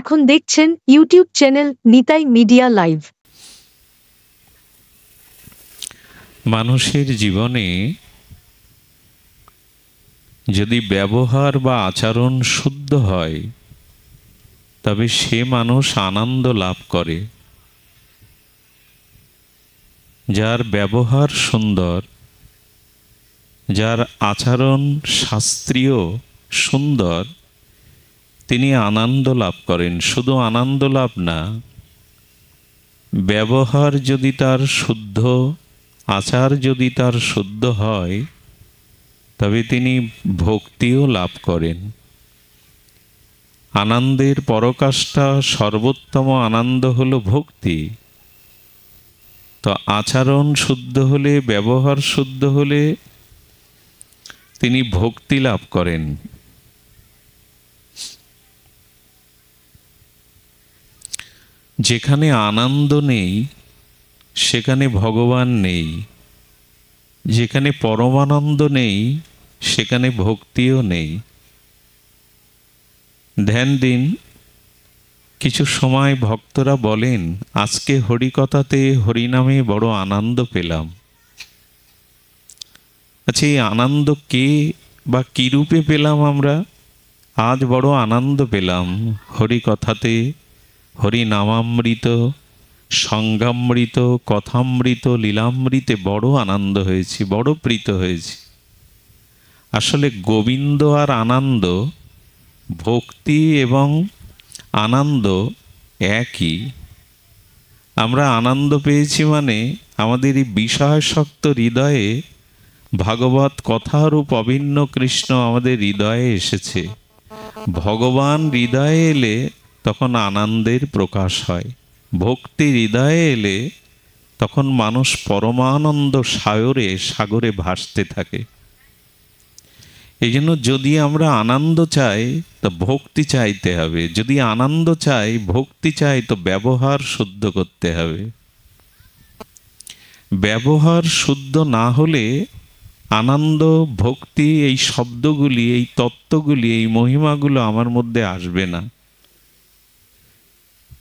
এখন দেখছেন YouTube channel Nitai media live. মানুষের জীবনে যদি ব্যবহার বা আচরণ শুদ্ধ হয় তবে সে মানুষ আনন্দ লাভ করে। যার ব্যবহার সুন্দর, যার আচরণ শাস্ত্রীয় সুন্দর, তিনি আনন্দ লাভ করেন। শুধু আনন্দ লাভ না, ব্যবহার যদি তার শুদ্ধ, আচার যদি তার শুদ্ধ হয় তবে তিনি ভক্তিও লাভ করেন। আনন্দের পরাকাষ্ঠা, সর্বোত্তম আনন্দ হলো ভক্তি। তো আচরণ শুদ্ধ হলে, ব্যবহার শুদ্ধ হলে তিনি ভক্তি লাভ করেন। যেখানে আনন্দ নেই সেখানে ভগবান নেই, যেখানে পরমানন্দ নেই সেখানে ভক্তিও নেই। ধ্যান দিন, কিছু সময় ভক্তরা বলেন, আজকে হরিকথাতে হরিনামে বড় আনন্দ পেলাম। আচ্ছা, এই আনন্দ কে বা কী রূপে পেলাম আমরা? আজ বড় আনন্দ পেলাম হরিকথাতে, হরিনামামৃত, সঙ্গামৃত, কথামৃত, লীলামৃতে বড় আনন্দ হয়েছি, বড় প্রীত হয়েছি। আসলে গোবিন্দ আর আনন্দ, ভক্তি এবং আনন্দ একই। আমরা আনন্দ পেয়েছি মানে আমাদের এই বিষয়াসক্ত হৃদয়ে ভাগবত কথারূপ অভিন্ন কৃষ্ণ আমাদের হৃদয়ে এসেছে। ভগবান হৃদয়ে এলে তখন আনন্দের প্রকাশ হয়। ভক্তি হৃদয়ে এলে তখন মানুষ পরমানন্দ সাগরে ভাসতে থাকে। এই জন্য যদি আমরা আনন্দ চাই তো ভক্তি চাইতে হবে, যদি আনন্দ চাই, ভক্তি চাই, তো ব্যবহার শুদ্ধ করতে হবে। ব্যবহার শুদ্ধ না হলে আনন্দ, ভক্তি, এই শব্দগুলি, এই তত্ত্বগুলি, এই মহিমাগুলো আমার মধ্যে আসবে না।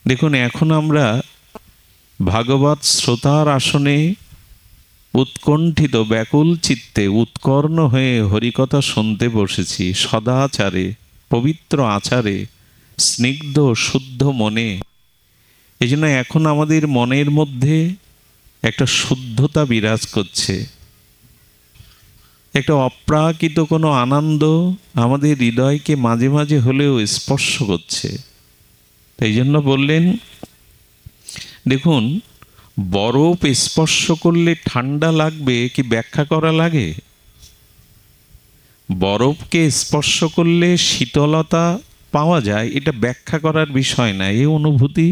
দেখুন, এখন আমরা ভাগবত শ্রোতার আসনে উৎকণ্ঠিত ব্যাকুল চিত্তে উৎকর্ণ হয়ে হরিকথা শুনতে বসেছি, সদাচারে, পবিত্র আচারে, স্নিগ্ধ শুদ্ধ মনে। এই জন্য এখন আমাদের মনের মধ্যে একটা শুদ্ধতা বিরাজ করছে, একটা অপ্রাকৃত কোনো আনন্দ আমাদের হৃদয়কে মাঝে মাঝে হলেও স্পর্শ করছে। এই জন্য বললেন, দেখুন, বরফ স্পর্শ করলে ঠান্ডা লাগবে কি ব্যাখ্যা করা লাগে? বরফকে স্পর্শ করলে শীতলতা পাওয়া যায়, এটা ব্যাখ্যা করার বিষয় না, এই অনুভূতি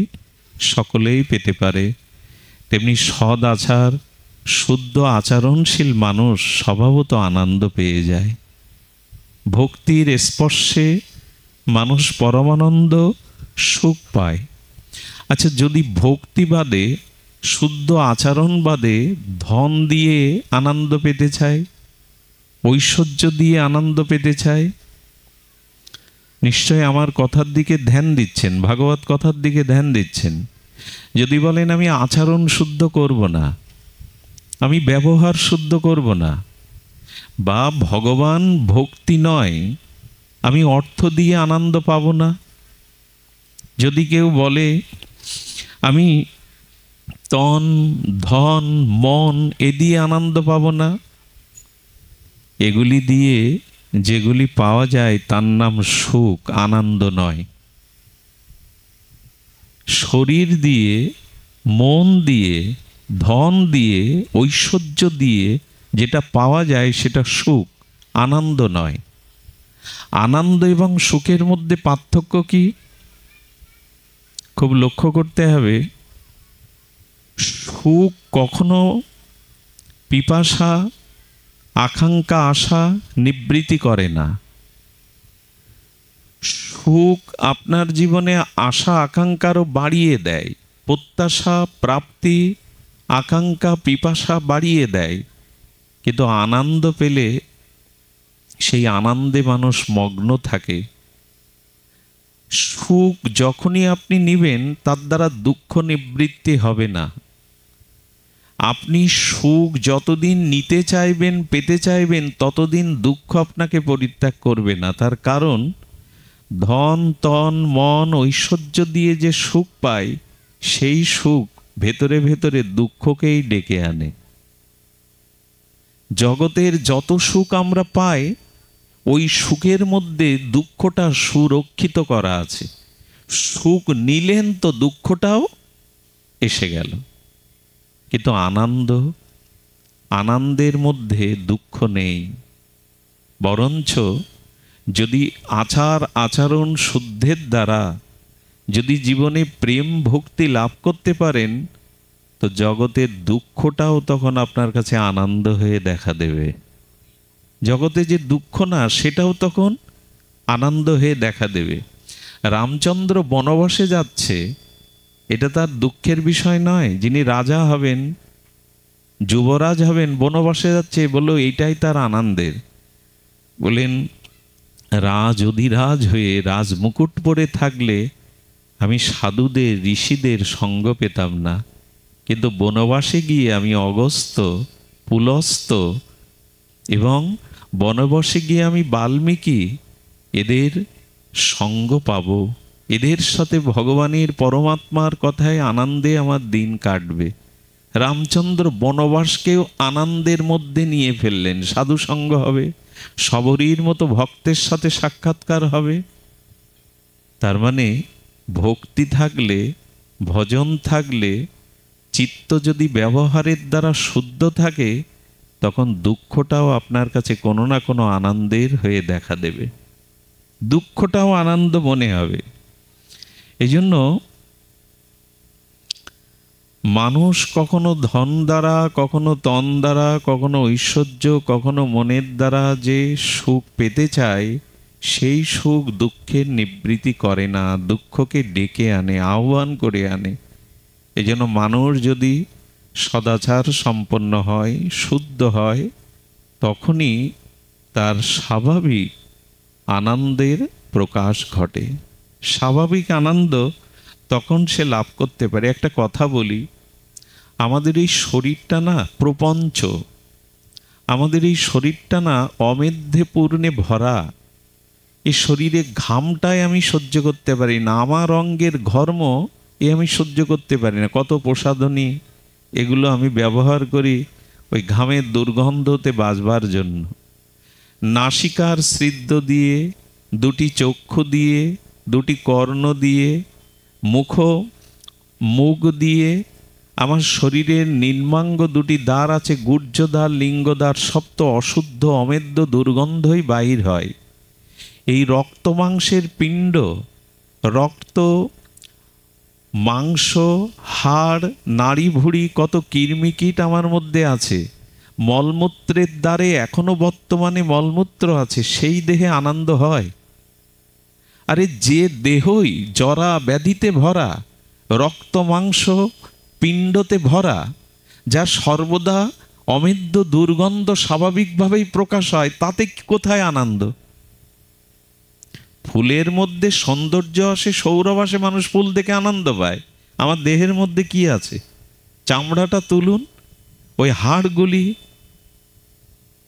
সকলেই পেতে পারে। তেমনি সদ আচার, শুদ্ধ আচরণশীল মানুষ স্বভাবত আনন্দ পেয়ে যায়। ভক্তির স্পর্শে মানুষ পরমানন্দ সুখ পায়। আচ্ছা, যদি ভক্তি বাদে, শুদ্ধ আচরণ বাদে ধন দিয়ে আনন্দ পেতে চায়, ঐশ্বর্য দিয়ে আনন্দ পেতে চায়, নিশ্চয় আমার কথার দিকে ধ্যান দিচ্ছেন, ভাগবত কথার দিকে ধ্যান দিচ্ছেন। যদি বলেন আমি আচরণ শুদ্ধ করব না, আমি ব্যবহার শুদ্ধ করব না, বা ভগবান ভক্তি নয়, আমি অর্থ দিয়ে আনন্দ পাব না, যদি কেউ বলে আমি তন, ধন, মন এ দিয়ে আনন্দ পাব না, এগুলি দিয়ে যেগুলি পাওয়া যায় তার নাম সুখ, আনন্দ নয়। শরীর দিয়ে, মন দিয়ে, ধন দিয়ে, ঐশ্বর্য দিয়ে যেটা পাওয়া যায় সেটা সুখ, আনন্দ নয়। আনন্দ এবং সুখের মধ্যে পার্থক্য কি? খুব লক্ষ্য করতে হবে। সুখ কখনো পিপাসা, আকাঙ্ক্ষা, আশা নিবৃত্তি করে না। সুখ আপনার জীবনে আশা আকাঙ্ক্ষারও বাড়িয়ে দেয়, প্রত্যাশা, প্রাপ্তি, আকাঙ্ক্ষা, পিপাসা বাড়িয়ে দেয়। কিন্তু আনন্দ পেলে সেই আনন্দে মানুষ মগ্ন থাকে। সুখ যখনই আপনি নিবেন তার দ্বারা দুঃখ নিবৃত্তি হবে না। আপনি সুখ যতদিন নিতে চাইবেন, পেতে চাইবেন, ততদিন দুঃখ আপনাকে পরিত্যাগ করবে না। তার কারণ ধন, তন, মন, ঐশ্বর্য দিয়ে যে সুখ পায়, সেই সুখ ভেতরে ভেতরে দুঃখকেই ডেকে আনে। জগতের যত সুখ আমরা পাই, ওই সুখের মধ্যে দুঃখটা সুরক্ষিত করা আছে। সুখ নিলেন তো দুঃখটাও এসে গেল। কিন্তু আনন্দের মধ্যে দুঃখ নেই। বরঞ্চ যদি আচরণ শুদ্ধের দ্বারা যদি জীবনে প্রেম ভক্তি লাভ করতে পারেন, তো জগতের দুঃখটাও তখন আপনার কাছে আনন্দ হয়ে দেখা দেবে। জগতে যে দুঃখ না, সেটাও তখন আনন্দ হয়ে দেখা দেবে। রামচন্দ্র বনবাসে যাচ্ছে, এটা তার দুঃখের বিষয় নয়। যিনি রাজা হবেন, যুবরাজ হবেন, বনবাসে যাচ্ছে, বলল এইটাই তার আনন্দের। বলেন, অধিরাজ হয়ে রাজমুকুট পরে থাকলে আমি সাধুদের, ঋষিদের সঙ্গ পেতাম না, কিন্তু বনবাসে গিয়ে আমি অগস্ত্য, পুলস্ত্য এবং বনবাসে গিয়ে আমি বাল্মীকি, এদের সঙ্গ পাব। এদের সাথে ভগবানের পরমাত্মার কথায় আনন্দে আমার দিন কাটবে। রামচন্দ্র বনবাসকেও আনন্দের মধ্যে নিয়ে ফেললেন। সাধু সঙ্গ হবে, শবরীর মতো ভক্তের সাথে সাক্ষাৎকার হবে। তার মানে ভক্তি থাকলে, ভজন থাকলে, চিত্ত যদি ব্যবহারের দ্বারা শুদ্ধ থাকে, তখন দুঃখটাও আপনার কাছে কোনো না কোনো আনন্দের হয়ে দেখা দেবে। দুঃখটাও আনন্দ মনে হবে। এই জন্য মানুষ কখনো ধন দ্বারা, কখনো তন দ্বারা, কখনো ঐশ্বর্য, কখনো মনের দ্বারা যে সুখ পেতে চায়, সেই সুখ দুঃখের নিবৃত্তি করে না, দুঃখকে ডেকে আনে, আহ্বান করে আনে। এই জন্য মানুষ যদি সদাচার সম্পন্ন হয়, শুদ্ধ হয়, তখনই তার স্বাভাবিক আনন্দের প্রকাশ ঘটে। স্বাভাবিক আনন্দ তখন সে লাভ করতে পারে। একটা কথা বলি, আমাদের এই শরীরটা না প্রপঞ্চ, আমাদের এই শরীরটা না অমেধ্যে পূর্ণে ভরা। এই শরীরে ঘামটাই আমি সহ্য করতে পারি না, আমার অঙ্গের ঘর্ম আমি সহ্য করতে পারি না। কত প্রসাধনী এগুলো আমি ব্যবহার করি ওই ঘামের দুর্গন্ধতে বাঁচবার জন্য। নাসিকার স্রিদ্য দিয়ে, দুটি চক্ষু দিয়ে, দুটি কর্ণ দিয়ে, মুখ দিয়ে, আমার শরীরের নিম্নাঙ্গ দুটি দ্বার আছে, গুহ্যদ্বার, লিঙ্গদ্বার, সপ্ত অশুদ্ধ অমেদ্য দুর্গন্ধই বাহির হয়। এই রক্ত মাংসের পিণ্ড, রক্ত মাংস, হাড়, নাড়ি ভুঁড়ি, কত কীট আমার মধ্যে আছে। মলমূত্রের দ্বারে এখনো বর্তমানে মলমূত্র আছে, সেই দেহে আনন্দ হয়? আরে যে দেহই জরা ব্যাধিতে ভরা, রক্ত মাংস পিণ্ডতে ভরা, যা সর্বদা অমেদ্য দুর্গন্ধ স্বাভাবিকভাবেই প্রকাশ হয়, তাতে কোথায় আনন্দ? ফুলের মধ্যে সৌন্দর্য আসে, সৌরভ আসে, মানুষ ফুল দেখে আনন্দ পায়। আমার দেহের মধ্যে কি আছে? চামড়াটা তুলুন, ওই হাড়গুলি,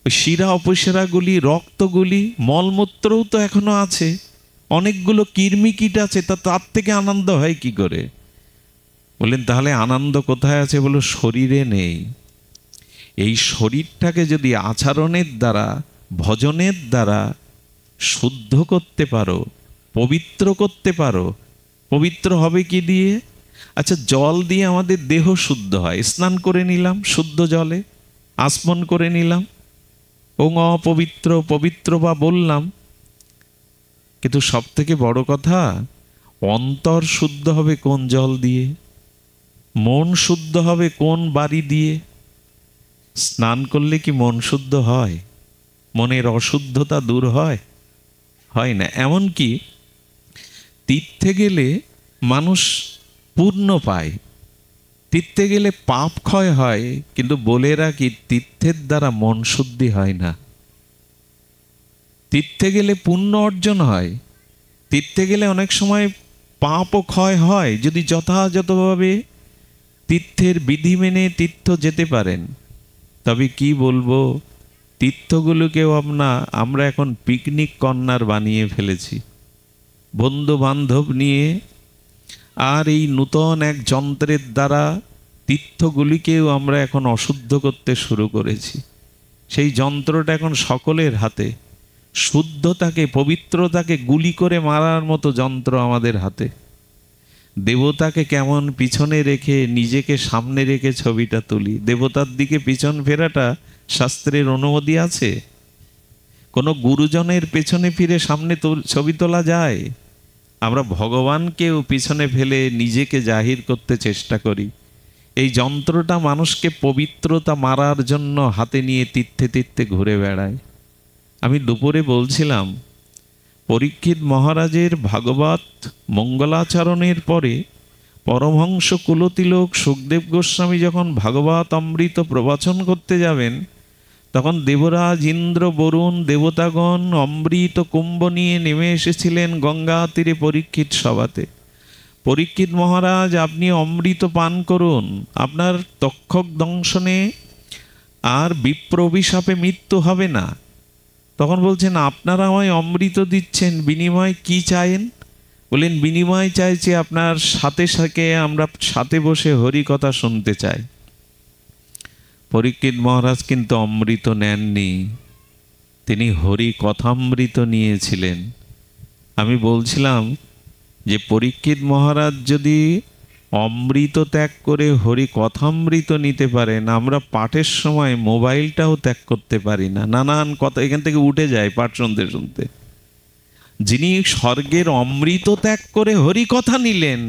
ওই শিরা অপশিরাগুলি, রক্তগুলি, মলমূত্রও তো এখনো আছে, অনেকগুলো কীট আছে, তার থেকে আনন্দ হয় কি করে? বললেন তাহলে আনন্দ কোথায় আছে? বলো শরীরে নেই। এই শরীরটাকে যদি আচরণের দ্বারা, ভজনের দ্বারা শুদ্ধ করতে পারো, পবিত্র করতে পারো। পবিত্র হবে কি দিয়ে? আচ্ছা, জল দিয়ে আমাদের দেহ শুদ্ধ হয়, স্নান করে নিলাম শুদ্ধ জলে, আসমন করে নিলাম, ওং অপবিত্র পবিত্র বা বললাম। কিন্তু সব থেকে বড় কথা, অন্তর শুদ্ধ হবে কোন জল দিয়ে? মন শুদ্ধ হবে কোন বাড়ি দিয়ে? স্নান করলে কি মন শুদ্ধ হয়? মনের অশুদ্ধতা দূর হয়? হয় না। এমনকি তীর্থে গেলে মানুষ পূর্ণ পায়, তীর্থে গেলে পাপ ক্ষয় হয়, কিন্তু বলে রাখি তীর্থের দ্বারা মন শুদ্ধি হয় না। তীর্থে গেলে পুণ্য অর্জন হয়, তীর্থে গেলে অনেক সময় পাপও ক্ষয় হয় যদি যথাযথভাবে তীর্থের বিধি মেনে তীর্থ যেতে পারেন। তবে কি বলবো, তীর্থগুলোকেও আমরা এখন পিকনিক কর্নার বানিয়ে ফেলেছি বন্ধু বান্ধব নিয়ে। আর এই নূতন এক যন্ত্রের দ্বারা তীর্থগুলিকেও আমরা এখন অশুদ্ধ করতে শুরু করেছি। সেই যন্ত্রটা এখন সকলের হাতে, শুদ্ধতাকে পবিত্রতাকে গুলি করে মারার মতো যন্ত্র আমাদের হাতে। দেবতাকে কেমন পিছনে রেখে নিজেকে সামনে রেখে ছবিটা তুলি। দেবতার দিকে পিছন ফেরাটা শাস্ত্রের অনুমতি আছে? কোনো গুরুজনের পেছনে ফিরে সামনে ছবি তোলা যায়? আমরা ভগবানকেও পিছনে ফেলে নিজেকে জাহির করতে চেষ্টা করি। এই যন্ত্রটা মানুষকে পবিত্রতা মারার জন্য হাতে নিয়ে তীর্থে তীর্থে ঘুরে বেড়ায়। আমি দুপুরে বলছিলাম, পরীক্ষিত মহারাজের ভাগবত মঙ্গলাচরণের পরে পরমহংস কুলতিলক সুখদেব গোস্বামী যখন ভাগবত অমৃত প্রবচন করতে যাবেন, তখন দেবরাজ ইন্দ্র বরুণ দেবতাগণ অমৃত কুম্ভ নিয়ে নেমে এসেছিলেন গঙ্গা তীরে পরীক্ষিত সভাতে। পরীক্ষিত মহারাজ, আপনি অমৃত পান করুন, আপনার তক্ষক দংশনে আর বিপ্র অভিশাপে মৃত্যু হবে না। তখন বলছেন, আপনারা আমায় অমৃত দিচ্ছেন, বিনিময় কি চাইেন? বলেন, বিনিময় চাইছি আপনার সাথে সাথে আমরা সাথে বসে হরি কথা শুনতে চাই। পরীক্ষিত মহারাজ কিন্তু অমৃত নেননি, তিনি হরি কথামৃত নিয়েছিলেন। আমি বলছিলাম যে পরীক্ষিত মহারাজ যদি অমৃত ত্যাগ করে হরি কথামৃত নিতে পারেন, আমরা পাঠের সময় মোবাইলটাও ত্যাগ করতে পারি না, নানান কথা এখান থেকে উঠে যায় পাঠ শুনতে শুনতে। যিনি স্বর্গের অমৃত ত্যাগ করে হরি কথা নিলেন,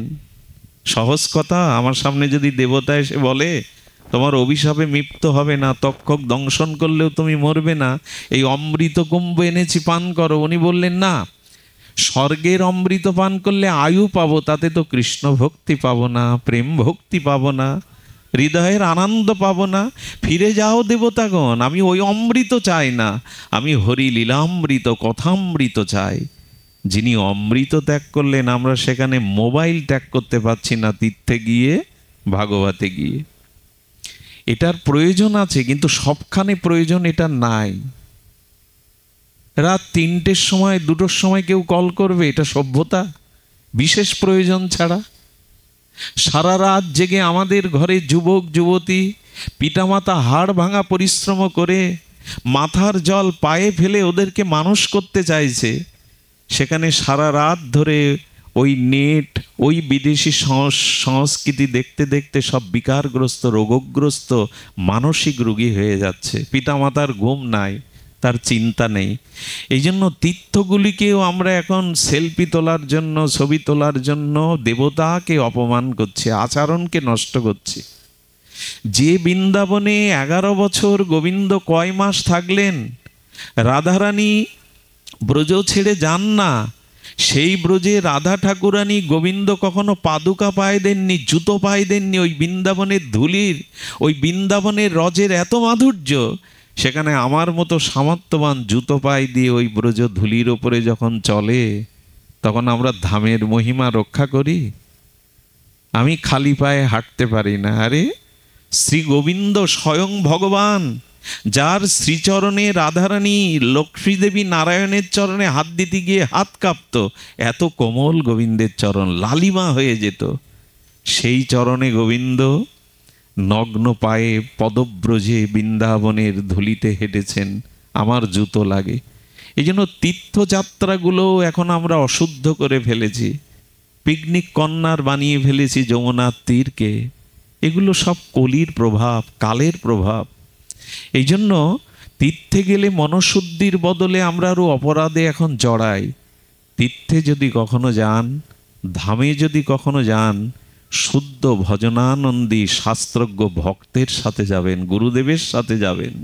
সহজ কথা। আমার সামনে যদি দেবতা এসে বলে তোমার অভিশাপে মৃত্যু হবে না, তক্ষক দংশন করলেও তুমি মরবে না, এই অমৃত কুম্ভ এনেছি পান করো, উনি বললেন না, স্বর্গের অমৃত পান করলে আয়ু পাবো, তাতে তো কৃষ্ণ ভক্তি পাবো না, প্রেম ভক্তি পাবো না, হৃদয়ের আনন্দ পাবো না। ফিরে যাও দেবতাগণ, আমি ওই অমৃত চাই না, আমি হরি লীলামৃত কথামৃত চাই। যিনি অমৃত ত্যাগ করলেন, আমরা সেখানে মোবাইল ত্যাগ করতে পারছি না তীর্থে গিয়ে, ভাগবতে গিয়ে। এটার প্রয়োজন আছে, কিন্তু সবখানে প্রয়োজন এটা নাই। রাত 3টের সময় 2টোর সময় কেউ কল করবে, এটা সভ্যতা? বিশেষ প্রয়োজন ছাড়া সারা রাত জেগে আমাদের ঘরে যুবক যুবতী পিতামাতা হাড় ভাঙা পরিশ্রম করে মাথার জল পায়ে ফেলে ওদেরকে মানুষ করতে চাইছে, সেখানে সারা রাত ধরে ওই নেট, ওই বিদেশি সংস্কৃতি দেখতে দেখতে সব বিকারগ্রস্ত রোগগ্রস্ত মানসিক রোগী হয়ে যাচ্ছে। পিতামাতার ঘুম নাই, তার চিন্তা নেই। এই জন্য তীর্থগুলিকেও আমরা এখন সেলফি তোলার জন্য, ছবি তোলার জন্য দেবতাকে অপমান করছি, আচরণকে নষ্ট করছি। যে বৃন্দাবনে 11 বছর গোবিন্দ কয় মাস থাকলেন, রাধারানী ব্রজ ছেড়ে যান না, সেই ব্রজে রাধা ঠাকুরানী গোবিন্দ কখনো পাদুকা পায়ে দেননি, জুতো পায়ে দেননি। ওই বৃন্দাবনের ধুলির, ওই বৃন্দাবনের রজের এত মাধুর্য, সেখানে আমার মতো সামর্থ্যবান জুতো পায়ে দিয়ে ওই ব্রজ ধুলির ওপরে যখন চলে, তখন আমরা ধামের মহিমা রক্ষা করি। আমি খালি পায়ে হাঁটতে পারি না। আরে শ্রী গোবিন্দ স্বয়ং ভগবান, যার শ্রীচরণে রাধারানী লক্ষ্মীদেবী নারায়ণের চরণে হাত দিতে গিয়ে হাত কাঁপত, এত কোমল গোবিন্দের চরণ, লালিমা হয়ে যেত। সেই চরণে গোবিন্দ নগ্ন পায়ে পদব্রজে বৃন্দাবনের ধুলিতে হেঁটেছেন, আমার জুতো লাগে। এই জন্য তীর্থযাত্রাগুলো এখন আমরা অশুদ্ধ করে ফেলেছি, পিকনিক কর্নার বানিয়ে ফেলেছি যমুনার তীরকে। এগুলো সব কলির প্রভাব, কালের প্রভাব। এই জন্য তীর্থে গেলে মনশুদ্ধির বদলে আমরা আরও অপরাধে এখন জড়াই। তীর্থে যদি কখনো যান, ধামে যদি কখনো যান, শুদ্ধ ভজনানন্দী শাস্ত্রজ্ঞ ভক্তের সাথে যাবেন, গুরুদেবের সাথে যাবেন।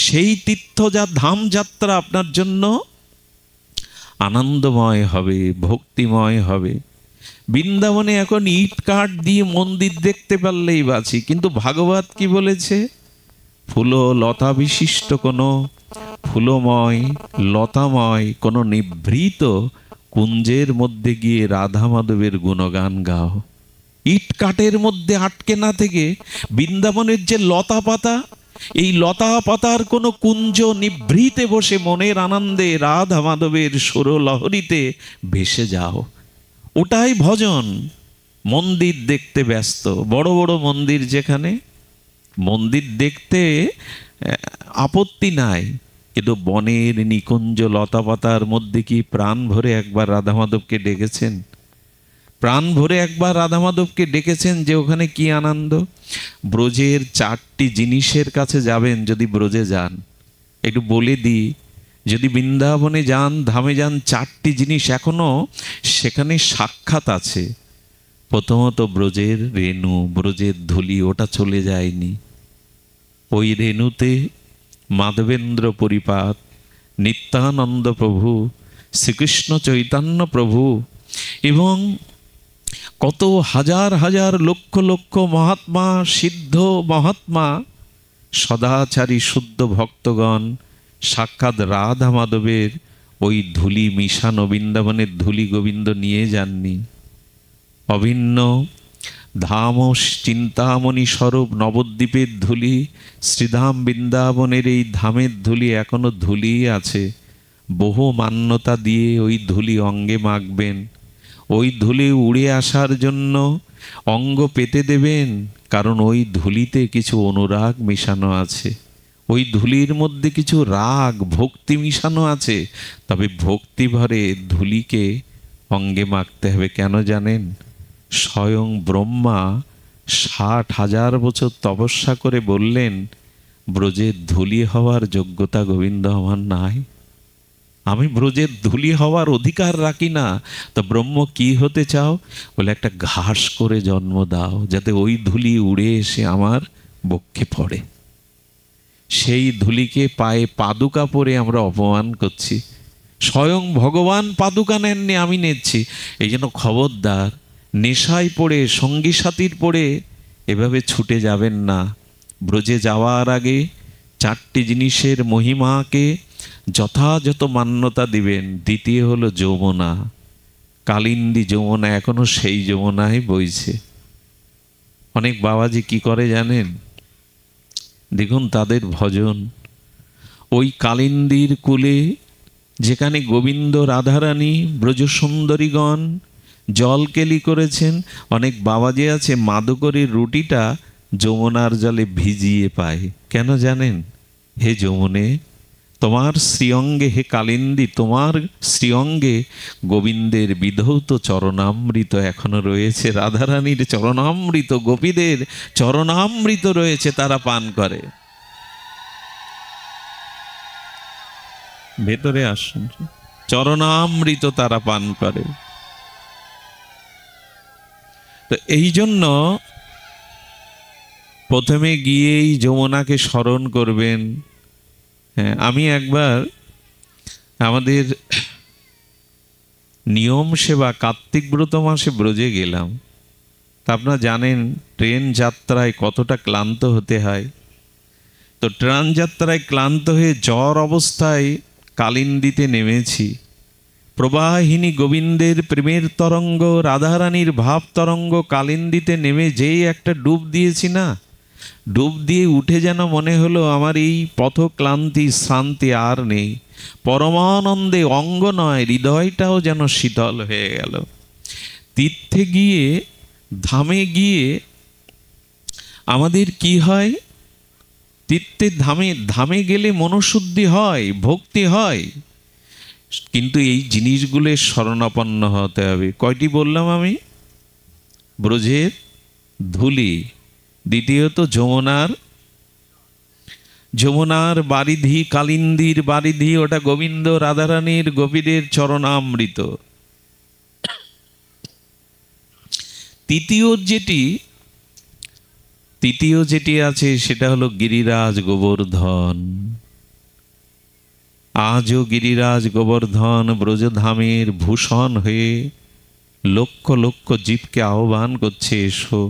সেই তীর্থ ধাম যাত্রা আপনার জন্য আনন্দময় হবে, ভক্তিময় হবে। বৃন্দাবনে এখন ইট কাঠ দিয়ে মন্দির দেখতে পারলেই বাঁচি, কিন্তু ভাগবত কি বলেছে? ফুল লতা বিশিষ্ট কোনো ফুলময় লতাময় কোনো নিভৃত কুঞ্জের মধ্যে গিয়ে রাধা মাধবের গুণগান গাও। ইট কাঠের মধ্যে আটকে না থেকে বৃন্দাবনের যে লতা পাতা, এই লতা পাতার কোনো কুঞ্জ নিভৃতে বসে মনের আনন্দে রাধা মাধবের সুরলহরীতে ভেসে যাও। ওটাই ভজন। মন্দির দেখতে ব্যস্ত, বড় বড় মন্দির, যেখানে মন্দির দেখতে আপত্তি নাই, কিন্তু বনের নিকুঞ্জ লতা পাতার মধ্যে কি প্রাণ ভরে একবার রাধা মাধবকে ডেকেছেন? প্রাণ ভরে একবার রাধা মাধবকে ডেকেছেন যে ওখানে কি আনন্দ? ব্রজের 4টি জিনিসের কাছে যাবেন যদি ব্রজে যান। একটু বলে দিই, যদি বৃন্দাবনে যান, ধামে যান, 4টি জিনিস এখনো সেখানে সাক্ষাৎ আছে। প্রথমত ব্রজের রেণু, ব্রজের ধুলি, ওটা চলে যায়নি। ওই রেণুতে মাধবেন্দ্র পরিপাত, নিত্যানন্দ প্রভু, শ্রীকৃষ্ণ চৈতন্য প্রভু এবং কত হাজার হাজার লক্ষ লক্ষ মহাত্মা, সিদ্ধ মহাত্মা, সদাচারী শুদ্ধ ভক্তগণ সাক্ষাৎ রাধা মাধবের ওই ধুলি মিশানো বৃন্দাবনের ধুলি গোবিন্দ নিয়ে যাননি। অভিন্ন ধাম চিন্তামণি স্বরূপ নবদ্বীপের ধুলি, শ্রীধাম বৃন্দাবনের এই ধামের ধুলি এখনো ধুলি আছে। বহু মান্যতা দিয়ে ওই ধুলি অঙ্গে মাখবেন। ওই ধুলি উড়ে আসার জন্য অঙ্গ পেতে দেবেন, কারণ ওই ধুলিতে কিছু অনুরাগ মিশানো আছে। ওই ধুলির মধ্যে কিছু রাগ ভক্তি মিশানো আছে। তবে ভক্তি ভরে ধুলিকে অঙ্গে মাখতে হবে। কেন জানেন? স্বয়ং ব্রহ্মা 60,000 বছর তপস্যা করে বললেন, ব্রজের ধুলি হওয়ার যোগ্যতা গোবিন্দ আমার নাই, আমি ব্রজের ধুলি হওয়ার অধিকার রাখি না। তো ব্রহ্ম কি হতে চাও? বলে একটা ঘাস করে জন্ম দাও, যাতে ওই ধুলি উড়ে এসে আমার বক্ষে পড়ে। সেই ধুলিকে পায়ে পাদুকা পরে আমরা অপমান করছি। স্বয়ং ভগবান পাদুকা নেননি, আমি নিচ্ছি। এই জন্য খবরদার, নেশায় পড়ে, সঙ্গী সাথীর পড়ে এভাবে ছুটে যাবেন না। ব্রজে যাওয়ার আগে 4টি জিনিসের মহিমাকে যথাযথ মান্যতা দিবেন। দ্বিতীয় হলো যমুনা, কালিন্দী যমুনা, এখনো সেই যমুনায় বইছে। অনেক বাবাজি কি করে জানেন? দেখুন তাদের ভজন, ওই কালিন্দীর কূলে যেখানে গোবিন্দ রাধারানী ব্রজসুন্দরীগণ জলকেলি করেছেন, অনেক বাবাজি আছে মাদুকরীর রুটিটা যমুনার জলে ভিজিয়ে পায়। কেন জানেন? হে যমুনে, তোমার শ্রীঅঙ্গে, হে কালিন্দী, তোমার শ্রীঅঙ্গে গোবিন্দের বিধৌত চরণামৃত এখনো রয়েছে। রাধারানীর চরণামৃত, গোপীদের চরণামৃত রয়েছে, তারা পান করে। ভেতরে আসুন, চরণামৃত তারা পান করে। তো এই জন্য প্রথমে গিয়েই যমুনাকে স্মরণ করবেন। হ্যাঁ, আমি একবার আমাদের নিয়ম সেবা কার্তিক ব্রত মাসে ব্রজে গেলাম। তা আপনারা জানেন ট্রেন যাত্রায় কতটা ক্লান্ত হতে হয়। তো ট্রেন যাত্রায় ক্লান্ত হয়ে জ্বর অবস্থায় কালিন্দীতে নেমেছি। প্রবাহিনী গোবিন্দের প্রেমের তরঙ্গ, রাধারানীর ভাব তরঙ্গ কালিন্দীতে নেমে যেই একটা ডুব দিয়েছি না, ডুব দিয়ে উঠে যেন মনে হলো আমার এই পথ ক্লান্তি শ্রান্তি আর নেই। পরমানন্দে অঙ্গ নয়, হৃদয়টাও যেন শীতল হয়ে গেল। তীর্থে গিয়ে, ধামে গিয়ে আমাদের কি হয়? তীর্থে ধামে গেলে মনোশুদ্ধি হয়, ভক্তি হয়, কিন্তু এই জিনিসগুলো শরণাপন্ন হতে হবে। কয়টি বললাম আমি? ব্রজের ধুলি, দ্বিতীয়ত যমুনার বারিধি, কালিন্দীর বারিধি, ওটা গোবিন্দ রাধারানীর গোপীদের চরণামৃত। তৃতীয় যেটি আছে সেটা হলো গিরিরাজ গোবর্ধন। আজও গিরিরাজ গোবর্ধন ব্রজধামের ভূষণ হয়ে লক্ষ লক্ষ জীবকে আহ্বান করছে, এসো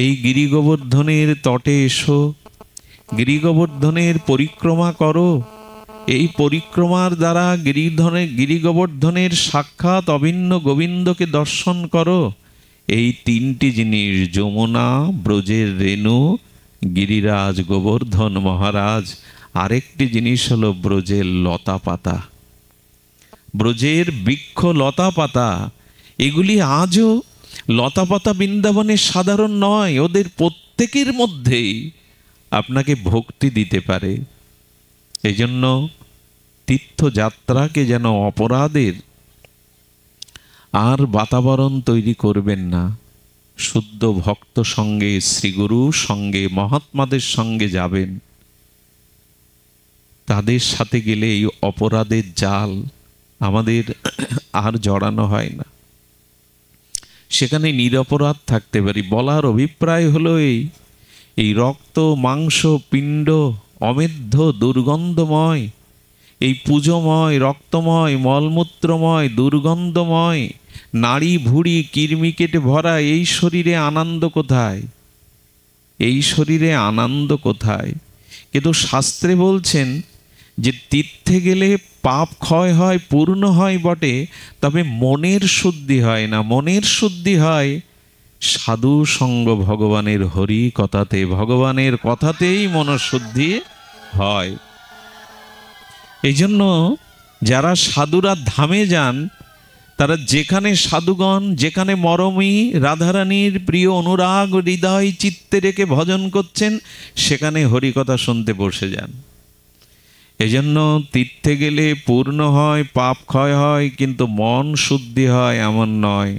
এই গিরি গোবর্ধনের তটে এসো, গিরি গোবর্ধনের পরিক্রমা করো, এই পরিক্রমার দ্বারা গিরি গোবর্ধনের সাক্ষাৎ অভিন্ন গোবিন্দকে দর্শন করো। এই তিনটি জিনিস, যমুনা, ব্রজের রেণু, গিরিরাজ গোবর্ধন মহারাজ, আরেকটি জিনিস হলো ব্রজের লতা পাতা, ব্রজের বৃক্ষ লতা পাতা। এগুলি আজও লতা পাতা বৃন্দাবনের সাধারণ নয়, ওদের প্রত্যেকের মধ্যেই আপনাকে ভক্তি দিতে পারে। এই জন্য তীর্থযাত্রাকে যেন অপরাধের আর বাতাবরণ তৈরি করবেন না। শুদ্ধ ভক্ত সঙ্গে, শ্রীগুরু সঙ্গে, মহাত্মাদের সঙ্গে যাবেন, তাদের সাথে গেলে এই অপরাধের জাল আমাদের আর জড়ানো হয় না। সেখানে নিরপরাধ থাকতে পারি। বলার অভিপ্রায় হলো এই রক্ত মাংস পিণ্ড অমেধ্য দুর্গন্ধময়, এই পুজোময় রক্তময় মলমূত্রময় দুর্গন্ধময় নাড়ি ভুড়ি কিরমিকেটে ভরা এই শরীরে আনন্দ কোথায়? এই শরীরে আনন্দ কোথায়? কিন্তু শাস্ত্রে বলছেন যে তীর্থে গেলে পাপ ক্ষয় হয়, পূর্ণ হয় বটে, তবে মনের শুদ্ধি হয় না। মনের শুদ্ধি হয় সাধু সঙ্গ, ভগবানের হরি কথাতে, ভগবানের কথাতেই মনশুদ্ধি হয়। এই জন্য যারা সাধুরা ধামে যান, তারা যেখানে সাধুগণ, যেখানে মরমী রাধারানীর প্রিয় অনুরাগ হৃদয় চিত্তে রেখে ভজন করছেন, সেখানে হরিকথা শুনতে বসে যান। এজন্য তীর্থে গেলে পূর্ণ হয়, পাপ ক্ষয় হয়, কিন্তু মন শুদ্ধি হয় এমন নয়।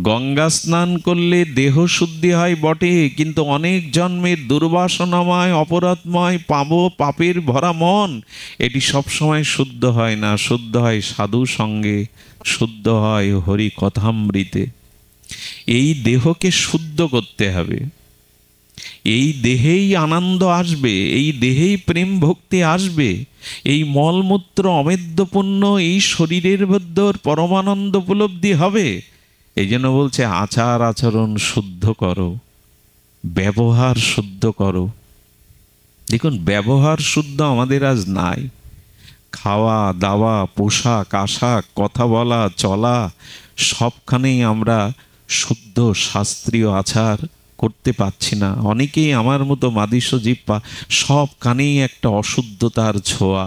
গঙ্গা স্নান করলে দেহ শুদ্ধি হয় বটে, কিন্তু অনেক জন্মের দুর্বাসনাময় অপরাধময় পাপের ভরা মন, এটি সবসময় শুদ্ধ হয় না। শুদ্ধ হয় সাধু সঙ্গে, শুদ্ধ হয় হরি কথামৃতে। এই দেহকে শুদ্ধ করতে হবে। এই দেহেই আনন্দ আসবে, এই দেহেই প্রেম ভক্তি আসবে। এই মলমূত্র অমেদ্যপূর্ণ এই শরীরের মধ্যে পরমানন্দ উপলব্ধি হবে। এই জন্য বলছে আচার আচরণ শুদ্ধ করো, ব্যবহার শুদ্ধ করো। দেখুন, ব্যবহার শুদ্ধ আমাদের আজ নাই। খাওয়া দাওয়া, পোশাক আশাক, কথা বলা চলা, সবখানেই আমরা শুদ্ধ শাস্ত্রীয় আচার করতে পারছি না। অনেকেই আমার মতো মাদিস্য জিহ্বা, সবখানেই একটা অশুদ্ধতার ছোঁয়া।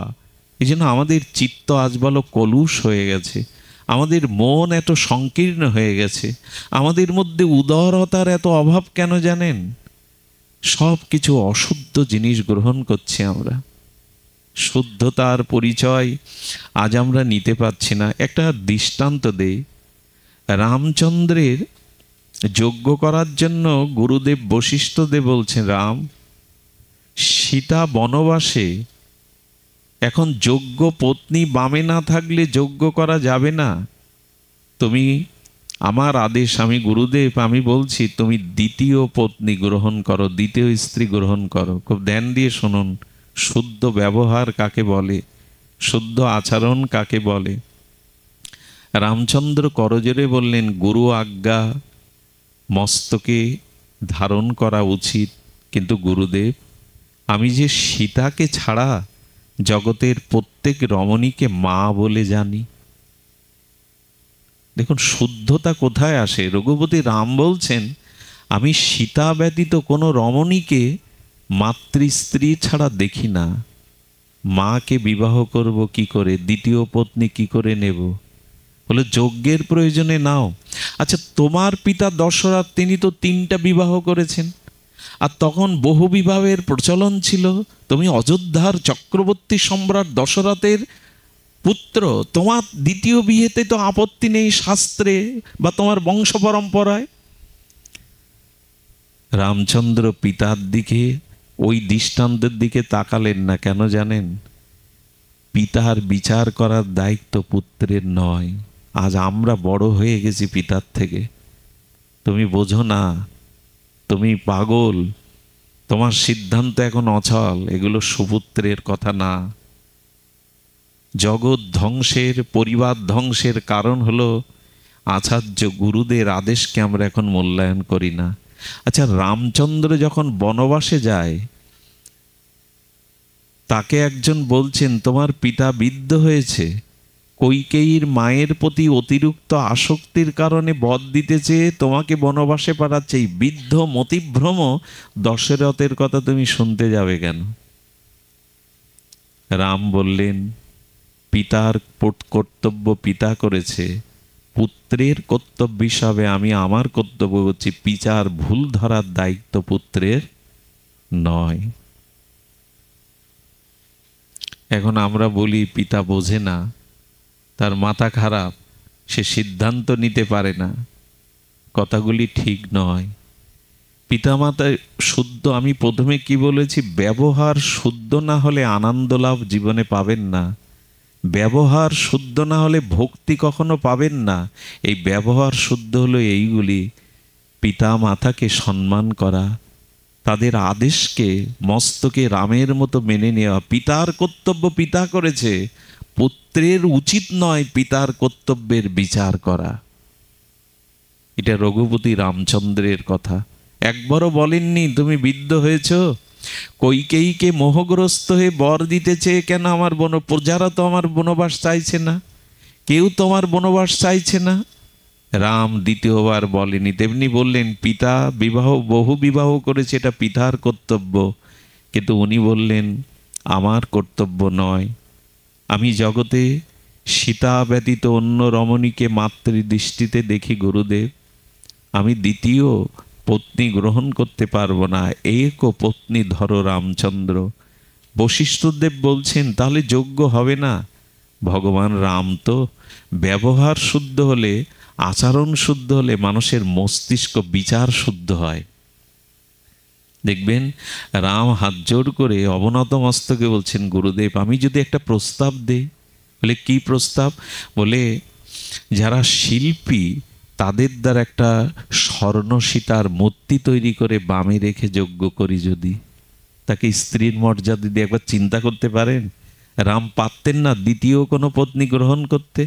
এই জন্য আমাদের চিত্ত আজ বলো কলুষ হয়ে গেছে, আমাদের মন এত সংকীর্ণ হয়ে গেছে, আমাদের মধ্যে উদারতার এত অভাব কেন জানেন? সব কিছু অশুদ্ধ জিনিস গ্রহণ করছি আমরা। শুদ্ধতার পরিচয় আজ আমরা নিতে পারছি না। একটা দৃষ্টান্ত দেই। রামচন্দ্রের যজ্ঞ করার জন্য গুরুদেব বশিষ্ঠদেব বলছেন, রাম, সীতা বনবাসে, এখন যোগ্য পত্নী বামে না থাকলে যজ্ঞ করা যাবে না। তুমি আমার আদেশ, আমি গুরুদেব, আমি বলছি তুমি দ্বিতীয় পত্নী গ্রহণ করো, দ্বিতীয় স্ত্রী গ্রহণ করো। খুব ধ্যান দিয়ে শুনুন, শুদ্ধ ব্যবহার কাকে বলে, শুদ্ধ আচরণ কাকে বলে। রামচন্দ্র করজোরে বললেন, গুরু আজ্ঞা মস্তকে ধারণ করা উচিত, কিন্তু গুরুদেব, আমি যে সীতাকে ছাড়া জগতের প্রত্যেক রমণীকে মা বলে জানি। দেখুন শুদ্ধতা কোথায় আসে। রঘুপতি রাম বলছেন, আমি সীতা ব্যতীত কোনো রমণীকে মাতৃস্ত্রী ছাড়া দেখি না। মাকে বিবাহ করব কি করে, দ্বিতীয় পত্নী কি করে নেব? বলে যজ্ঞের প্রয়োজনে নাও। আচ্ছা, তোমার পিতা দশরথ, তিনি তো 3টা বিবাহ করেছেন, আর তখন বহু বিবাহের প্রচলন ছিল। তুমি অযোধ্যার চক্রবর্তী সম্রাট দশরথের পুত্র, তোমার দ্বিতীয় বিয়েতে তো আপত্তি নেই শাস্ত্রে বা তোমার বংশ পরম্পরায়। রামচন্দ্র পিতার দিকে, ওই দৃষ্টান্তের দিকে তাকালেন না। কেন জানেন? পিতার বিচার করার দায়িত্ব পুত্রের নয়। আজ আমরা বড় হয়ে গেছি পিতার থেকে। তুমি বোঝো না, তুমি পাগল, তোমার সিদ্ধান্ত এখন অচল। এগুলো সুপুত্রের কথা না। জগৎ ধ্বংসের, পরিবার ধ্বংসের কারণ হলো আচার্য গুরুদের আদেশকে আমরা এখন মূল্যায়ন করি না। আচ্ছা, রামচন্দ্র যখন বনবাসে যায়, তাকে একজন বলছেন, তোমার পিতা বৃদ্ধ হয়েছে, কৈকেয়ীর মায়ের প্রতি অতিরিক্ত আসক্তির কারণে বধ দিতে চেয়ে তোমাকে বনবাসে পাঠাচ্ছে। এই বৃদ্ধ মতিভ্রম দশরথের কথা তুমি শুনতে যাবে কেন? রাম বললেন, পিতার কর্তব্য পিতা করেছে, পুত্রের কর্তব্য হিসাবে আমি আমার কর্তব্য করছি। পিতার ভুল ধরার দায়িত্ব পুত্রের নয়। এখন আমরা বলি পিতা বোঝে না, তার মাথা খারাপ, সে সিদ্ধান্ত নিতে পারে না। কথাগুলি ঠিক নয়। পিতামাতা শুদ্ধ, আমি প্রথমে কি বলেছি, ব্যবহার শুদ্ধ না হলে আনন্দ লাভ জীবনে পাবেন না। ব্যবহার শুদ্ধ না হলে ভক্তি কখনো পাবেন না। এই ব্যবহার শুদ্ধ হলো এইগুলি: পিতা মাতাকে সম্মান করা, তাদের আদেশকে মস্তকে রামের মতো মেনে নেওয়া। পিতার কর্তব্য পিতা করেছে, পুত্রের উচিত নয় পিতার কর্তব্যের বিচার করা। এটা রঘুপতি রামচন্দ্রের কথা। একবারও বলেননি তুমি বৃদ্ধ হয়েছ, কৈকেয়ীকে মোহগ্রস্ত হয়ে বর দিতে চেয়ে কেন আমার প্রজারা তো আমার বনবাস চাইছে না, কেউ তোমার বনবাস চাইছে না। রাম দ্বিতীয়বার বলেনি। তেমনি বললেন, পিতা বহু বিবাহ করেছে, এটা পিতার কর্তব্য, কিন্তু উনি বললেন আমার কর্তব্য নয়। আমি জগতে সীতা ব্যতীত অন্য রমণীকে মাতৃদৃষ্টিতে দেখি গুরুদেব, আমি দ্বিতীয় পত্নী গ্রহণ করতে পারবো না, এক পত্নী ধরো রামচন্দ্র। বশিষ্ঠদেব বলছেন তাহলে যোগ্য হবে না। ভগবান রাম তো ব্যবহার শুদ্ধ হলে, আচরণ শুদ্ধ হলে মানুষের মস্তিষ্ক বিচার শুদ্ধ হয়। দেখবেন রাম হাত জোড় করে অবনত মস্তকে বলছেন, গুরুদেব আমি যদি একটা প্রস্তাব দেই। বলে কি প্রস্তাব? বলে যারা শিল্পী তাদের দ্বারা একটা স্বর্ণ সীতার মূর্তি তৈরি করে বামে রেখে যজ্ঞ করি, যদি তাকে স্ত্রীর মর্যাদা দিয়ে, একবার চিন্তা করতে পারেন? রাম পারতেন না দ্বিতীয় কোনো পত্নী গ্রহণ করতে,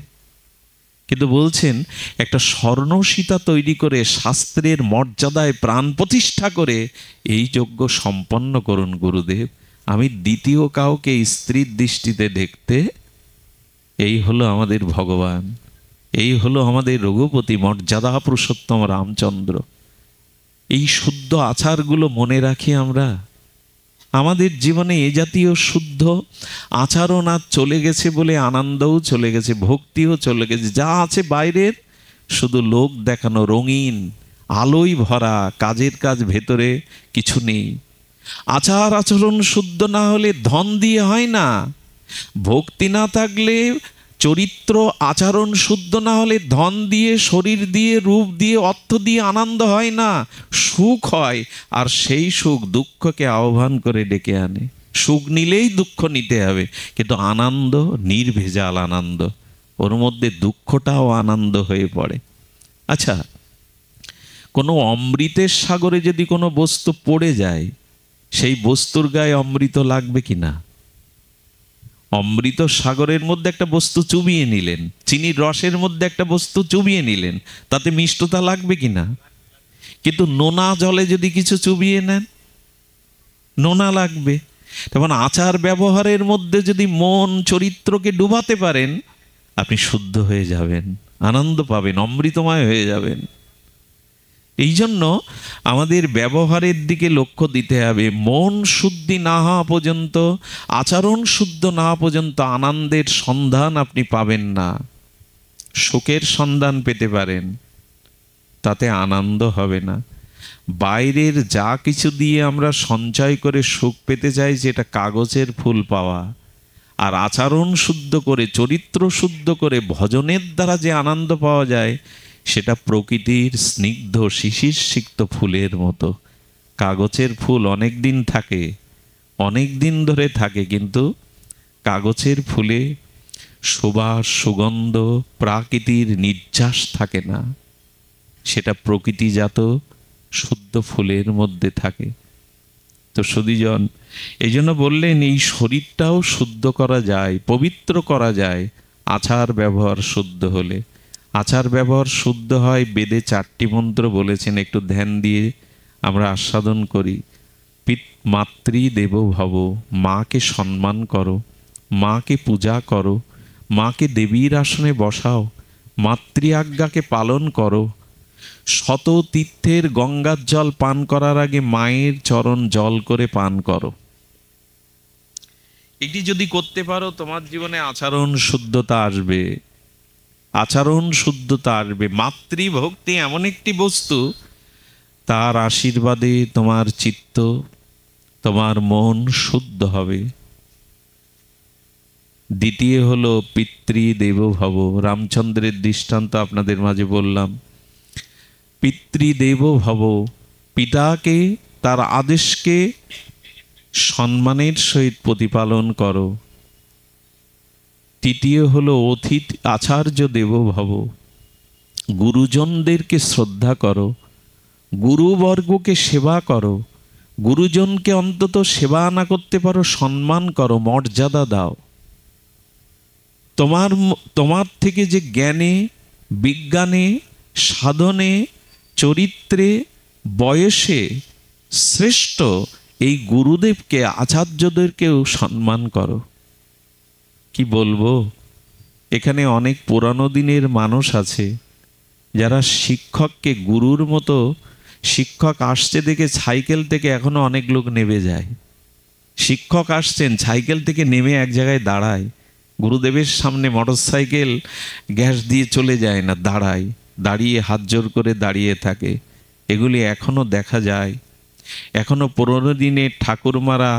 কিন্তু বলছেন একটা স্বর্ণ সীতা তৈরি করে শাস্ত্রের মর্যাদায় প্রাণ প্রতিষ্ঠা করে এই যজ্ঞ সম্পন্ন করুন গুরুদেব। আমি দ্বিতীয় কাউকে স্ত্রীর দৃষ্টিতে দেখতে, এই হলো আমাদের ভগবান, এই হলো আমাদের রঘুপতি মর্যাদা পুরুষোত্তম রামচন্দ্র। এই শুদ্ধ আচারগুলো মনে রাখি আমরা। আমাদের জীবনে এ জাতীয় শুদ্ধ আচরণ আজ চলে গেছে বলে আনন্দও চলে গেছে, ভক্তিও চলে গেছে। যা আছে বাইরের শুধু লোক দেখানো, রঙিন আলোয় ভরা, কাজের কাজ ভেতরে কিছু নেই। আচার আচরণ শুদ্ধ না হলে ধন দিয়ে হয় না, ভক্তি না থাকলে, চরিত্র আচরণ শুদ্ধ না হলে ধন দিয়ে, শরীর দিয়ে, রূপ দিয়ে, অর্থ দিয়ে আনন্দ হয় না, সুখ হয়। আর সেই সুখ দুঃখকে আহ্বান করে ডেকে আনে। সুখ নিলেই দুঃখ নিতে হবে, কিন্তু আনন্দ নির্ভেজাল আনন্দ, ওর মধ্যে দুঃখটাও আনন্দ হয়ে পড়ে। আচ্ছা, কোনো অমৃতের সাগরে যদি কোনো বস্তু পড়ে যায়, সেই বস্তুর গায়ে অমৃত লাগবে কি না? অমৃত সাগরের মধ্যে একটা বস্তু চুবিয়ে নিলেন, চিনির রসের মধ্যে একটা বস্তু চুবিয়ে নিলেন, তাতে মিষ্টতা লাগবে কি না? কিন্তু নোনা জলে যদি কিছু চুবিয়ে নেন, নোনা লাগবে। তেমন আচার ব্যবহারের মধ্যে যদি মন চরিত্রকে ডুবাতে পারেন, আপনি শুদ্ধ হয়ে যাবেন, আনন্দ পাবেন, অমৃতময় হয়ে যাবেন। এই জন্য আমাদের ব্যবহারের দিকে লক্ষ্য দিতে হবে। মন শুদ্ধি না হওয়া পর্যন্ত, আচরণ শুদ্ধ না হওয়া পর্যন্ত আনন্দের সন্ধান আপনি পাবেন না। সুখের সন্ধান পেতে পারেন, তাতে আনন্দ হবে না। বাইরের যা কিছু দিয়ে আমরা সঞ্চয় করে সুখ পেতে চাই, যেটা কাগজের ফুল পাওয়া। আর আচরণ শুদ্ধ করে, চরিত্র শুদ্ধ করে ভজনের দ্বারা যে আনন্দ পাওয়া যায়, সেটা প্রকৃতির স্নিগ্ধ শিশির সিক্ত ফুলের মতো। কাগজের ফুল অনেক দিন থাকে, অনেক দিন ধরে থাকে, কিন্তু কাগজের ফুলে সুবাস, সুগন্ধ, প্রাকৃতির নির্যাস থাকে না। সেটা প্রকৃতিজাত শুদ্ধ ফুলের মধ্যে থাকে। তো সুধীজন, এই জন্য বললেন এই শরীরটাও শুদ্ধ করা যায়, পবিত্র করা যায় আচার ব্যবহার শুদ্ধ হলে। আচার ব্যবহার শুদ্ধ হয়, বেদে 4টি মন্ত্র বলেছেন, একটু ধ্যান দিয়ে আমরা আস্বাদন করি। মাতৃদেব ভব, মাকে সম্মান করো, মাকে পূজা করো, মাকে দেবীর আসনে বসাও, মাতৃ আজ্ঞাকে পালন করো। শত তীর্থের গঙ্গার জল পান করার আগে মায়ের চরণ জল করে পান করো। এটি যদি করতে পারো তোমার জীবনে আচরণ শুদ্ধতা আসবে, আচরণ শুদ্ধতা আসবে। মাতৃভক্তি এমন একটি বস্তু, তার আশীর্বাদে তোমার চিত্ত, তোমার মন শুদ্ধ হবে। দ্বিতীয় হলো পিতৃদেব ভব। রামচন্দ্রের দৃষ্টান্ত আপনাদের মাঝে বললাম। পিতৃদেব ভব, পিতাকে, তার আদেশকে সম্মানের সহিত প্রতিপালন করো। তৃতীয় হলো অতিথি আচার্য দেব ভব, গুরুজনদেরকে শ্রদ্ধা করো, গুরুবর্গকে সেবা করো। গুরুজনকে অন্তত সেবা না করতে পারো, সম্মান করো, মর্যাদা দাও। তোমার থেকে যে জ্ঞানে, বিজ্ঞানে, সাধনে, চরিত্রে, বয়সে শ্রেষ্ঠ এই গুরুদেবকে, আচার্যদেরকেও সম্মান করো। কি বলবো, এখানে অনেক পুরানো দিনের মানুষ আছে যারা শিক্ষককে গুরুর মতো, শিক্ষক আসছে দেখে সাইকেল থেকে এখনো অনেক লোক নেমে যায়। শিক্ষক আসছেন, সাইকেল থেকে নেমে এক জায়গায় দাঁড়ায়, গুরুদেবের সামনে মোটরসাইকেল গ্যাস দিয়ে চলে যায় না, দাঁড়ায়, দাঁড়িয়ে হাত জোর করে দাঁড়িয়ে থাকে। এগুলি এখনো দেখা যায়। এখনো পুরনো দিনে ঠাকুরমারা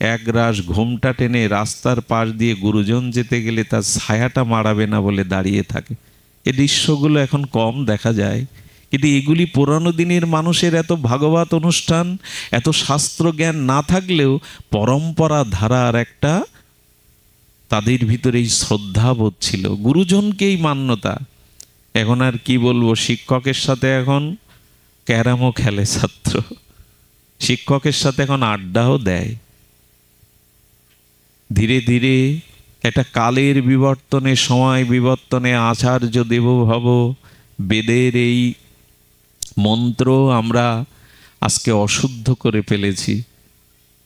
এক রাশ ঘুমটা টেনে রাস্তার পাশ দিয়ে গুরুজন যেতে গেলে তার ছায়াটা মারাবে না বলে দাঁড়িয়ে থাকে। এই দৃশ্যগুলো এখন কম দেখা যায়, কিন্তু এগুলি পুরানো দিনের মানুষের এত ভাগবত অনুষ্ঠান, এত শাস্ত্র জ্ঞান না থাকলেও পরম্পরা ধারার একটা তাদের ভিতরে এই শ্রদ্ধাবোধ ছিল, গুরুজনকেই মান্যতা। এখন আর কি বলবো, শিক্ষকের সাথে এখন ক্যারামও খেলে ছাত্র, শিক্ষকের সাথে এখন আড্ডাও দেয়। ধীরে ধীরে একটা কালের বিবর্তনে, সময় বিবর্তনে আচার্য দেবভব বেদের এই মন্ত্র আমরা আজকে অশুদ্ধ করে ফেলেছি।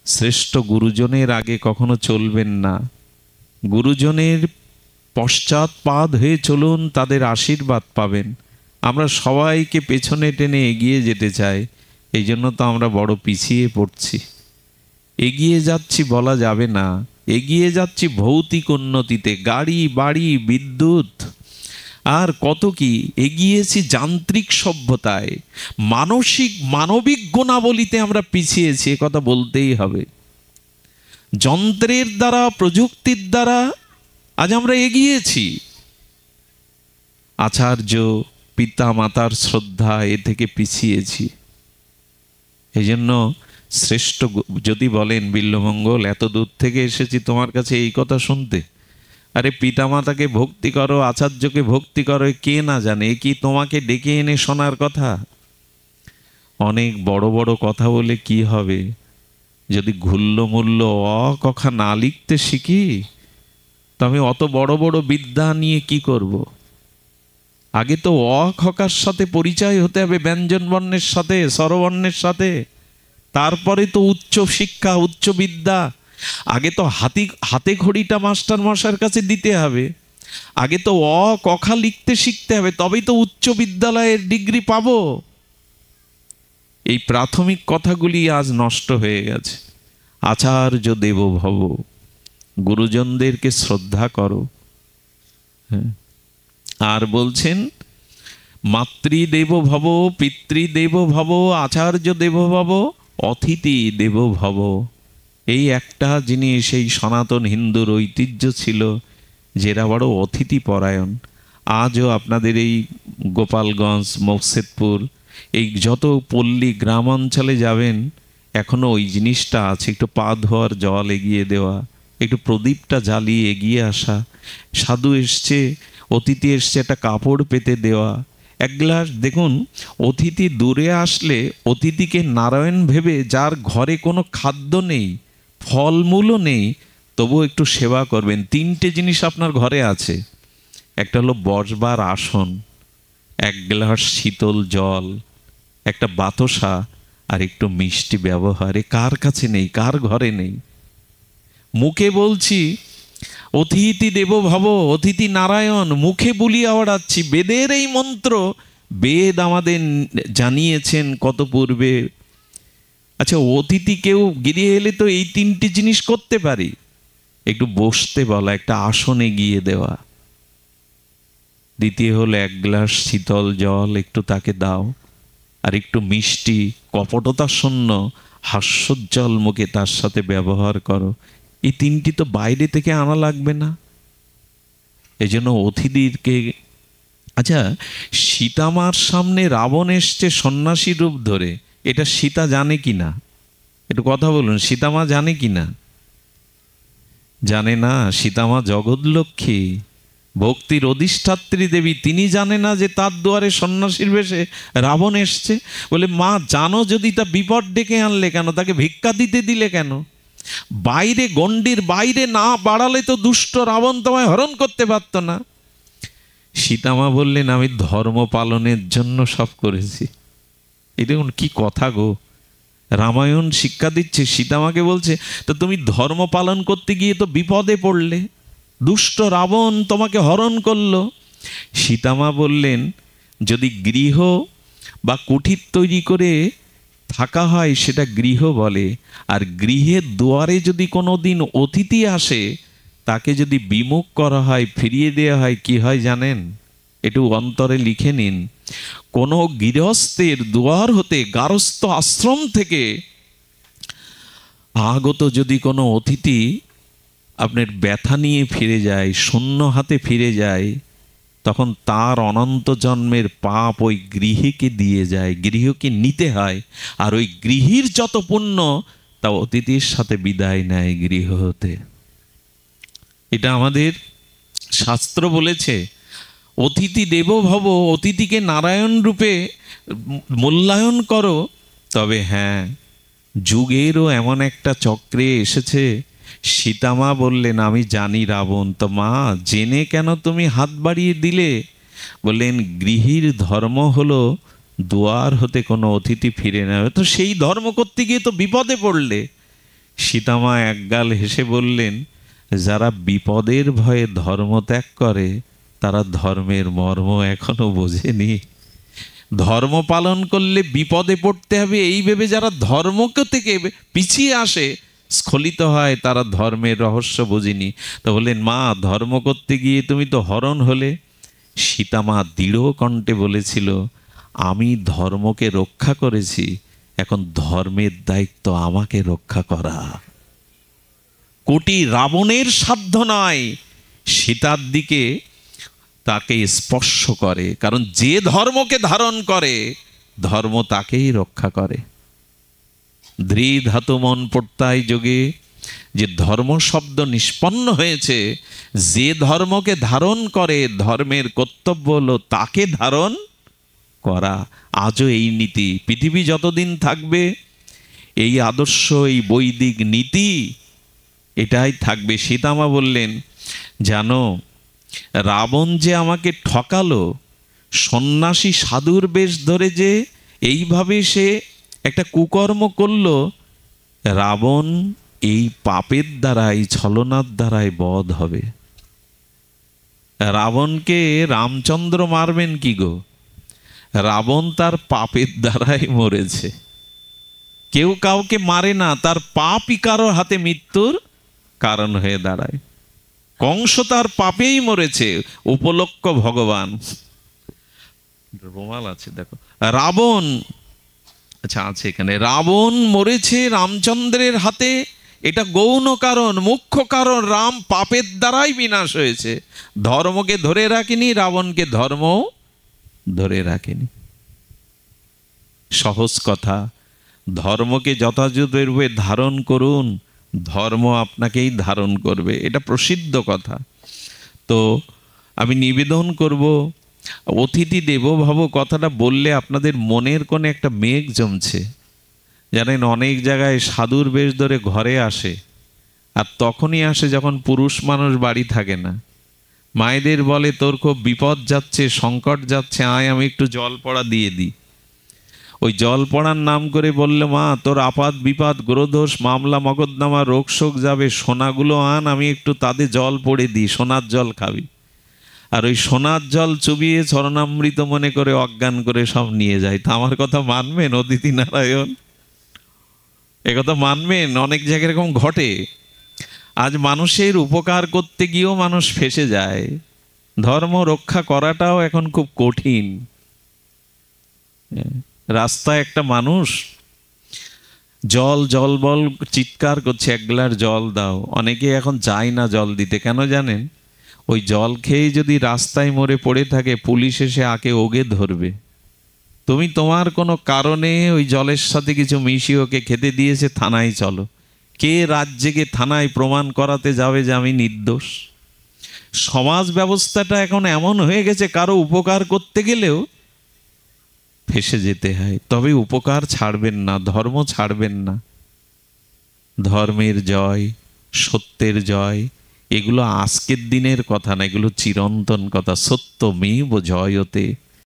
শ্রেষ্ঠ গুরুজনের আগে কখনো চলবেন না, গুরুজনের পশ্চাৎপাদ হয়ে চলুন, তাদের আশীর্বাদ পাবেন। আমরা সবাইকে পেছনে টেনে এগিয়ে যেতে চাই, এই জন্য তো আমরা বড় পিছিয়ে পড়ছি। এগিয়ে যাচ্ছি বলা যাবে না, এগিয়ে যাচ্ছি ভৌতিক উন্নতিতে, গাড়ি বাড়ি বিদ্যুৎ আর কত কি, এগিয়েছি যান্ত্রিক সভ্যতায়, মানবিক গুণাবলীতে আমরা পিছিয়েছি, এ কথা বলতেই হবে। যন্ত্রের দ্বারা, প্রযুক্তির দ্বারা আজ আমরা এগিয়েছি। আচার্য পিতা মাতার শ্রদ্ধা, এ থেকে পিছিয়েছি। এই জন্য শ্রেষ্ঠ যদি বলেন বিল্বমঙ্গল, এত দূর থেকে এসেছি তোমার কাছে এই কথা শুনতে, আরে পিতামাতাকে ভক্তি করো, আচার্যকে ভক্তি করো, কে না জানে, কি তোমাকে ডেকে এনে শোনার কথা? অনেক বড় বড় কথা বলে কি হবে যদি ঘুল্যমূল্য অ কথা না লিখতে শিখি? তো আমি অত বড় বড় বিদ্যা নিয়ে কি করব? আগে তো অ খকার সাথে পরিচয় হতে হবে, ব্যঞ্জন বর্ণের সাথে, স্বরবর্ণের সাথে, তারপরে তো উচ্চ শিক্ষা, উচ্চ বিদ্যা। আগে তো হাতে খড়িটা মাস্টার মশাইয়ের কাছে দিতে হবে, আগে তো অ কখা লিখতে শিখতে হবে, তবেই তো উচ্চ বিদ্যালয়ের ডিগ্রি পাবো। এই প্রাথমিক কথাগুলি আজ নষ্ট হয়ে গেছে। আচার্য দেব ভব, গুরুজনদেরকে শ্রদ্ধা করো। আর বলছেন মাতৃদেব ভব, পিতৃদেব ভব, আচার্য দেব ভব, অতিথি দেব ভব। এই একটা জিনিস এই সনাতন হিন্দুর ঐতিহ্য ছিল, যেটা বড় অতিথি পরায়ণ। আজও আপনাদের এই গোপালগঞ্জ, মকসেদপুর, এই যত পল্লী গ্রাম অঞ্চলে যাবেন, এখনো ওই জিনিসটা আছে। একটু পা ধোয়ার জল এগিয়ে দেওয়া, একটু প্রদীপটা জ্বালিয়ে এগিয়ে আসা, সাধু এসছে, অতিথি এসছে, একটা কাপড় পেতে দেওয়া, এক গ্লাস। দেখুন, অতিথি দূরে আসলে অতিথিকে নারায়ণ ভেবে, যার ঘরে কোনো খাদ্য নেই, ফলমূলও নেই, তবু একটু সেবা করবেন। তিনটে জিনিস আপনার ঘরে আছে, একটা হলো বসবার আসন, এক গ্লাস শীতল জল, একটা বাতাসা, আর একটু মিষ্টি ব্যবহারে কার কাছে নেই, কার ঘরে নেই? মুখে বলছি অতিথি দেবো ভব, অতিথি নারায়ণ, মুখে বলিয়া ওড়াচ্ছি। বেদের এই মন্ত্র বেদ আমাদের জানিয়েছেন কত পূর্বে। আচ্ছা, অতিথি কেউ গিয়ে এলে তো এই তিনটি জিনিস করতে পারি। একটু বসতে বলা, একটা আসনে গিয়ে দেওয়া। দ্বিতীয় হলো এক গ্লাস শীতল জল একটু তাকে দাও, আর একটু মিষ্টি কপটতা শূন্য হাস্যোজ্জ্বল মুখে তার সাথে ব্যবহার করো। এই তিনটি তো বাইরে থেকে আনা লাগবে না। এই জন্য অতিথিকে, আচ্ছা সীতামার সামনে রাবণ এসছে সন্ন্যাসী রূপ ধরে, এটা সীতা জানে কি না? একটু কথা বলুন, সীতামা জানে কি না? জানে না। সীতামা জগৎলক্ষ্মী, ভক্তির অধিষ্ঠাত্রী দেবী, তিনি জানে না যে তার দুয়ারে সন্ন্যাসীর বেশে রাবণ এসছে? বলে মা জানো, যদি তা বিপদ ডেকে আনলে কেন? তাকে ভিক্ষা দিতে দিলে কেন? বাইরে গণ্ডির বাইরে না বাড়ালে তো দুষ্ট রাবণ তোমায় হরণ করতে পারত না। সীতামা বললেন আমি ধর্ম পালনের জন্য সব করেছি। এটা কি কথা গো? রামায়ণ শিক্ষা দিচ্ছে, সীতামাকে বলছে তো তুমি ধর্ম পালন করতে গিয়ে তো বিপদে পড়লে, দুষ্ট রাবণ তোমাকে হরণ করলো। সীতামা বললেন যদি গৃহ বা কুঠির তৈরি করে থাকা হয় সেটা গৃহ বলে, আর গৃহের দুয়ারে যদি কোনো দিন অতিথি আসে তাকে যদি বিমুখ করা হয়, ফিরিয়ে দেওয়া হয়, কি হয় জানেন? একটু অন্তরে লিখে নিন। কোনো গৃহস্থের দুয়ার হতে, গারস্থ আশ্রম থেকে আগত যদি কোনো অতিথি আপনার ব্যথা নিয়ে ফিরে যায়, শূন্য হাতে ফিরে যায়, তখন তার অনন্ত জন্মের পাপ ওই গৃহকে দিয়ে যায়, গৃহকে নিতে হয়। আর ওই গৃহীর যত পুণ্য তা অতিথির সাথে বিদায় নেয় গৃহ হতে। এটা আমাদের শাস্ত্র বলেছে। অতিথি দেবো ভব, অতিথিকে নারায়ণ রূপে মূল্যায়ন করো। তবে হ্যাঁ, যুগেরও এমন একটা চক্রে এসেছে। সীতামা বললেন আমি জানি রাবণ, তো মা জেনে কেন তুমি হাত বাড়িয়ে দিলে? বললেন গৃহীর ধর্ম হলো দুয়ার হতে কোনো অতিথি ফিরে নেবে, তো সেই ধর্ম করতে গিয়ে তো বিপদে পড়লে। সীতামা একগাল হেসে বললেন যারা বিপদের ভয়ে ধর্ম ত্যাগ করে তারা ধর্মের মর্ম এখনো বোঝেনি। ধর্ম পালন করলে বিপদে পড়তে হবে এই ভেবে যারা ধর্মকে থেকে পিছিয়ে আসে, স্খলিত হয়, তারা ধর্মের রহস্য বোঝেনি। তো বললেন মা ধর্ম করতে গিয়ে তুমি তো হরণ হলে। সীতামা দৃঢ় কণ্ঠে বলেছিল আমি ধর্মকে রক্ষা করেছি, এখন ধর্মের দায়িত্ব আমাকে রক্ষা করা। কোটি রাবণের সাধ্য নয় সীতার দিকে তাকে স্পর্শ করে, কারণ যে ধর্মকে ধারণ করে ধর্ম তাকেই রক্ষা করে। ধৃধাতু মন পড়তায় যোগে যে ধর্ম শব্দ নিষ্পন্ন হয়েছে, যে ধর্মকে ধারণ করে ধর্মের কর্তব্য হলো তাকে ধারণ করা। আজও এই নীতি পৃথিবী যতদিন থাকবে, এই আদর্শ, এই বৈদিক নীতি এটাই থাকবে। সীতামা বললেন জানো রাবণ যে আমাকে ঠকালো, সন্ন্যাসী সাধুর বেশ ধরে যে এইভাবে সে একটা কুকর্ম করলো, রাবণ এই পাপের দ্বারাই, ছলনার দ্বারাই বধ হবে। রাবণকে রামচন্দ্র মারবেন কি গো? রাবণ তার পাপের দ্বারাই মরেছে। কেউ কাউকে মারে না, তার পাপই কারোর হাতে মৃত্যুর কারণ হয়ে দাঁড়ায়। কংস তার পাপেই মরেছে, উপলক্ষ ভগবান। রুমাল আছে দেখো। রাবণ, আচ্ছা আছে এখানে, রাবণ মরেছে রামচন্দ্রের হাতে, এটা গৌণ কারণ। মুখ্য কারণ রাম পাপের দ্বারাই বিনাশ হয়েছে। ধর্মকে ধরে রাখেনি, রাবণকে ধর্ম ধরে রাখেনি। সহজ কথা, ধর্মকে যথাযথভাবে ধারণ করুন, ধর্ম আপনাকেই ধারণ করবে, এটা প্রসিদ্ধ কথা। তো আমি নিবেদন করব, অতিথি দেবো ভব কথাটা বললে আপনাদের মনের কোণে একটা মেঘ জমছে। জানেন অনেক জায়গায় সাধুর বেশ ধরে ঘরে আসে, আর তখনই আসে যখন পুরুষ মানুষ বাড়ি থাকে না। মায়েদের বলে তোর খুব বিপদ যাচ্ছে, সংকট যাচ্ছে, আয় আমি একটু জল পড়া দিয়ে দিই। ওই জল পড়ার নাম করে বললে, মা তোর আপাত বিপাদ গ্রহদোষ মামলা মকদ্দমা রোগ শোক যাবে, সোনাগুলো আন, আমি একটু তাদের জল পড়ে দিই, সোনার জল খাবি। আর ওই সোনার জল চুবিয়ে চরণামৃত মনে করে অজ্ঞান করে সব নিয়ে যায়। তা আমার কথা মানবেন অদিতি নারায়ণ? এ কথা মানবেন? অনেক জায়গায় এরকম ঘটে। আজ মানুষের উপকার করতে গিয়েও মানুষ ফেঁসে যায়। ধর্ম রক্ষা করাটাও এখন খুব কঠিন। রাস্তায় একটা মানুষ জল জল বল চিৎকার করছে, এক গ্লাস জল দাও। অনেকে এখন চায় না জল দিতে, কেন জানেন? ওই জল খেয়ে যদি রাস্তায় মরে পড়ে থাকে, পুলিশ এসে আকে ওগে ধরবে। তুমি তোমার কোনো কারণে ওই জলের সাথে কিছু মিশিয়ে ওকে খেতে দিয়েছে, থানায় চলো। কে রাজ্যে থানায় প্রমাণ করাতে যাবে যে আমি নির্দোষ? সমাজ ব্যবস্থাটা এখন এমন হয়ে গেছে, কারো উপকার করতে গেলেও ফেসে যেতে হয়। তবে উপকার ছাড়বেন না, ধর্ম ছাড়বেন না। ধর্মের জয়, সত্যের জয়, এগুলো আজকের দিনের কথা না, এগুলো চিরন্তন কথা। সত্যমেব জয়তে।